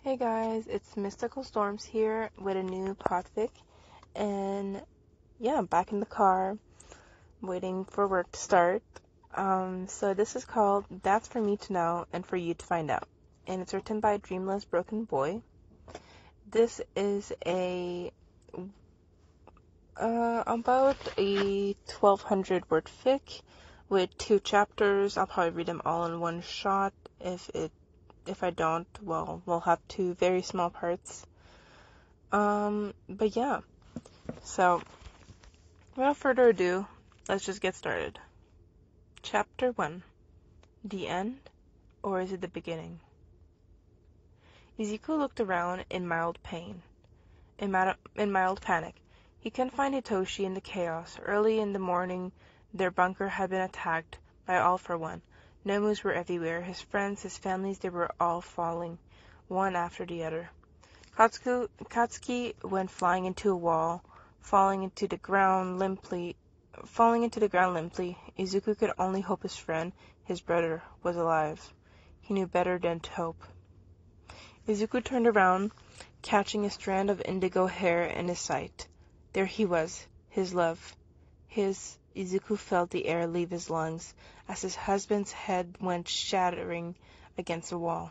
Hey guys, it's Mystical Storms here with a new podfic, and yeah, I'm back in the car waiting for work to start. So this is called That's for Me to Know and for You to Find Out, and it's written by Dreamless Broken Boy. This is about a 1200 word fic with 2 chapters. I'll probably read them all in one shot. If I don't, well, we'll have 2 very small parts. But yeah, so without further ado, let's just get started. Chapter 1. The end? Or is it the beginning? Izuku looked around in mild pain, in mild panic. He couldn't find Hitoshi in the chaos. Early in the morning, their bunker had been attacked by All for One. Nomus were everywhere. His friends, his families, they were all falling, one after the other. Katsuki went flying into a wall, falling into the ground limply. Izuku could only hope his friend, his brother, was alive. He knew better than to hope. Izuku turned around, catching a strand of indigo hair in his sight. There he was, his love. Izuku felt the air leave his lungs as his husband's head went shattering against the wall.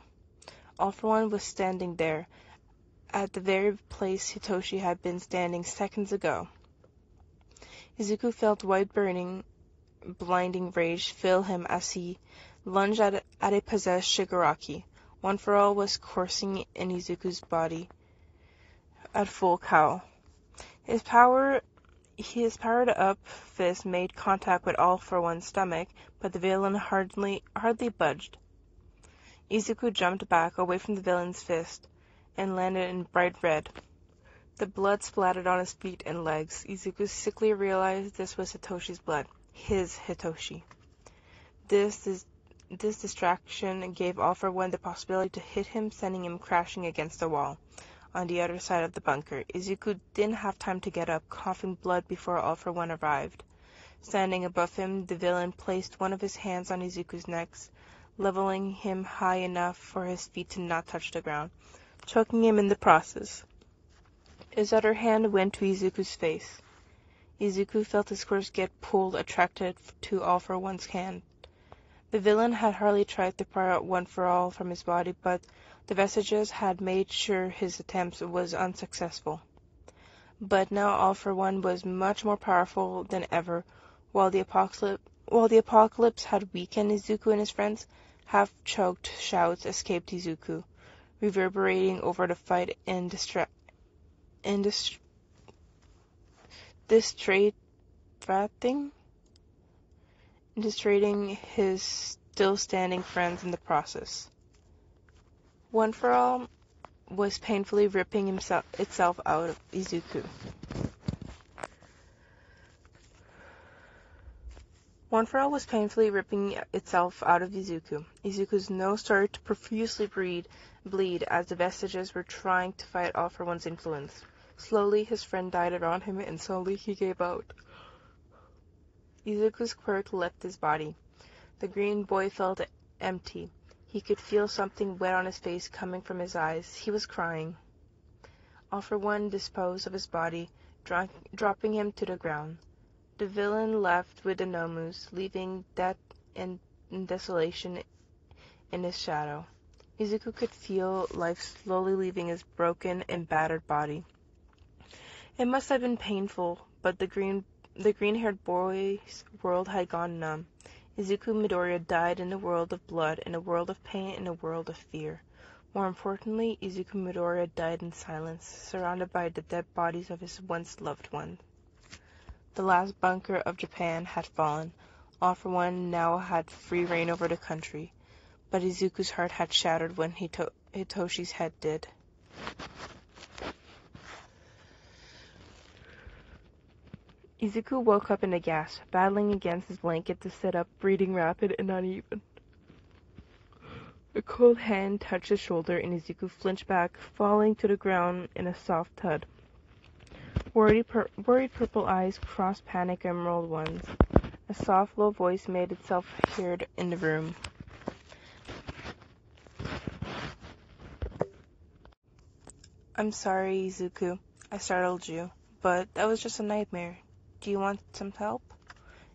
All for One was standing there, at the very place Hitoshi had been standing seconds ago. Izuku felt white burning, blinding rage fill him as he lunged at a possessed Shigaraki. One for All was coursing in Izuku's body at full cow. His powered-up fist made contact with All for One's stomach, but the villain hardly budged. Izuku jumped back away from the villain's fist and landed in bright red. The blood splattered on his feet and legs. Izuku sickly realized this was Hitoshi's blood. His Hitoshi. This distraction gave All for One the possibility to hit him, sending him crashing against the wall on the other side of the bunker. Izuku didn't have time to get up, coughing blood before All for One arrived. Standing above him, the villain placed one of his hands on Izuku's neck, leveling him high enough for his feet to not touch the ground, choking him in the process. His other hand went to Izuku's face. Izuku felt his course get pulled, attracted to All for One's hand. The villain had hardly tried to pry out One for All from his body, but the vestiges had made sure his attempt was unsuccessful. But now All for One was much more powerful than ever. While the apocalypse had weakened Izuku and his friends, half-choked shouts escaped Izuku, reverberating over the fight and distracting his still-standing friends in the process. One for All was painfully ripping itself out of Izuku. One for All was painfully ripping itself out of Izuku. Izuku's nose started to profusely bleed as the vestiges were trying to fight All for One's influence. Slowly, his friend died around him, and slowly he gave out. Izuku's quirk left his body. The green boy felt empty. He could feel something wet on his face coming from his eyes. He was crying. All for One disposed of his body, dropping him to the ground. The villain left with the Nomus, leaving death and desolation in his shadow. Izuku could feel life slowly leaving his broken and battered body. It must have been painful, but the green-haired boy's world had gone numb. Izuku Midoriya died in a world of blood, in a world of pain, in a world of fear. More importantly, Izuku Midoriya died in silence, surrounded by the dead bodies of his once loved ones. The last bunker of Japan had fallen. All for One now had free reign over the country, but Izuku's heart had shattered when Hitoshi's head did. Izuku woke up in a gasp, battling against his blanket to sit up, breathing rapid and uneven. A cold hand touched his shoulder, and Izuku flinched back, falling to the ground in a soft thud. Worried purple eyes crossed panic emerald ones. A soft, low voice made itself heard in the room. I'm sorry, Izuku. I startled you, but that was just a nightmare. Do you want some help?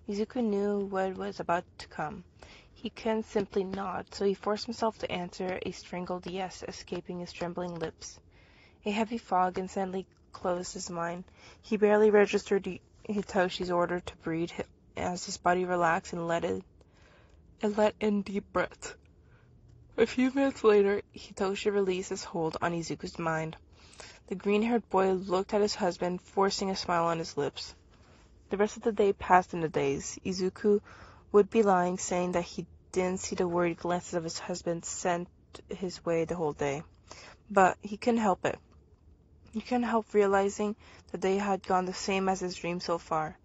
Izuku knew what was about to come. He couldn't simply nod, so he forced himself to answer, a strangled yes escaping his trembling lips. A heavy fog instantly closed his mind. He barely registered Hitoshi's order to breathe as his body relaxed and let in deep breaths. A few minutes later, Hitoshi released his hold on Izuku's mind. The green-haired boy looked at his husband, forcing a smile on his lips. The rest of the day passed in a daze. Izuku would be lying, saying that he didn't see the worried glances of his husband sent his way the whole day. But he couldn't help it. He couldn't help realizing the day had gone the same as his dream so far.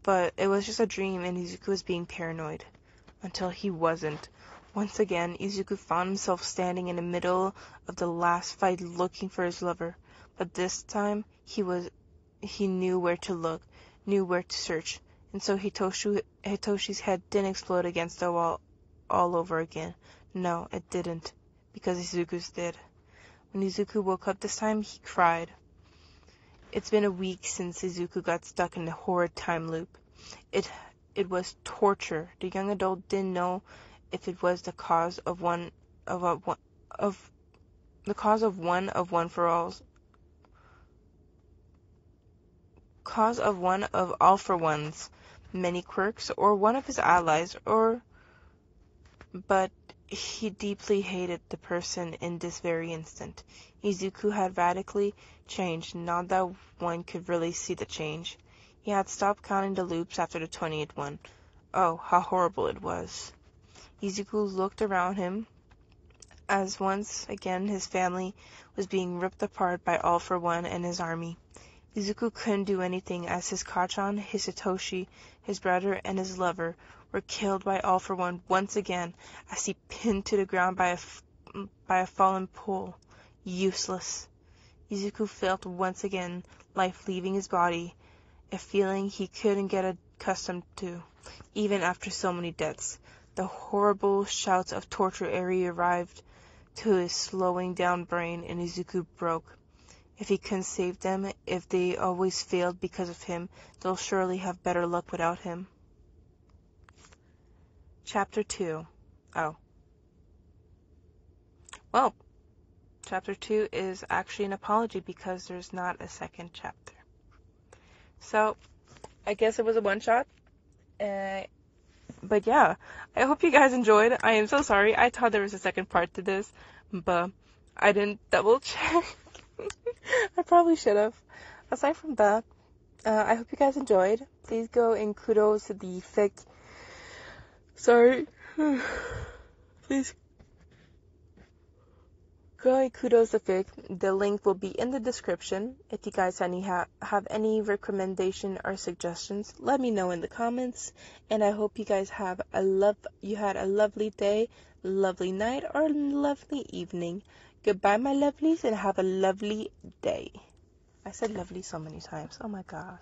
But it was just a dream, and Izuku was being paranoid. Until he wasn't. Once again, Izuku found himself standing in the middle of the last fight looking for his lover. But this time, he knew where to look, knew where to search. And so Hitoshi's head didn't explode against the wall all over again. No, it didn't. Because Izuku's did. When Izuku woke up this time, he cried. It's been a week since Izuku got stuck in a horrid time loop. It was torture. The young adult didn't know if it was the cause of one of all for one's many quirks, or one of his allies, but he deeply hated the person in this very instant. Izuku had radically changed, not that one could really see the change. He had stopped counting the loops after the 20th one. Oh, how horrible it was. Izuku looked around him as once again his family was being ripped apart by All for One and his army. Izuku couldn't do anything as his Kachan, his Hitoshi, his brother, and his lover were killed by All for One once again as he pinned to the ground by a fallen pole. Useless. Izuku felt once again life leaving his body, a feeling he couldn't get accustomed to, even after so many deaths. The horrible shouts of torture arrived to his slowing down brain, and Izuku broke. If he couldn't save them, if they always failed because of him, they'll surely have better luck without him. Chapter 2. Oh. Well, Chapter 2 is actually an apology because there's not a second chapter. So, I guess it was a one-shot. But yeah, I hope you guys enjoyed. I am so sorry. I thought there was a second part to this, but I didn't double check. I probably should have. Aside from that, I hope you guys enjoyed. Please go and kudos to the fic. Sorry. Please go and kudos to fic. The link will be in the description. If you guys have any recommendation or suggestions, let me know in the comments. And I hope you guys had a lovely day, lovely night, or lovely evening. Goodbye, my lovelies, and have a lovely day. I said lovely so many times. Oh my god.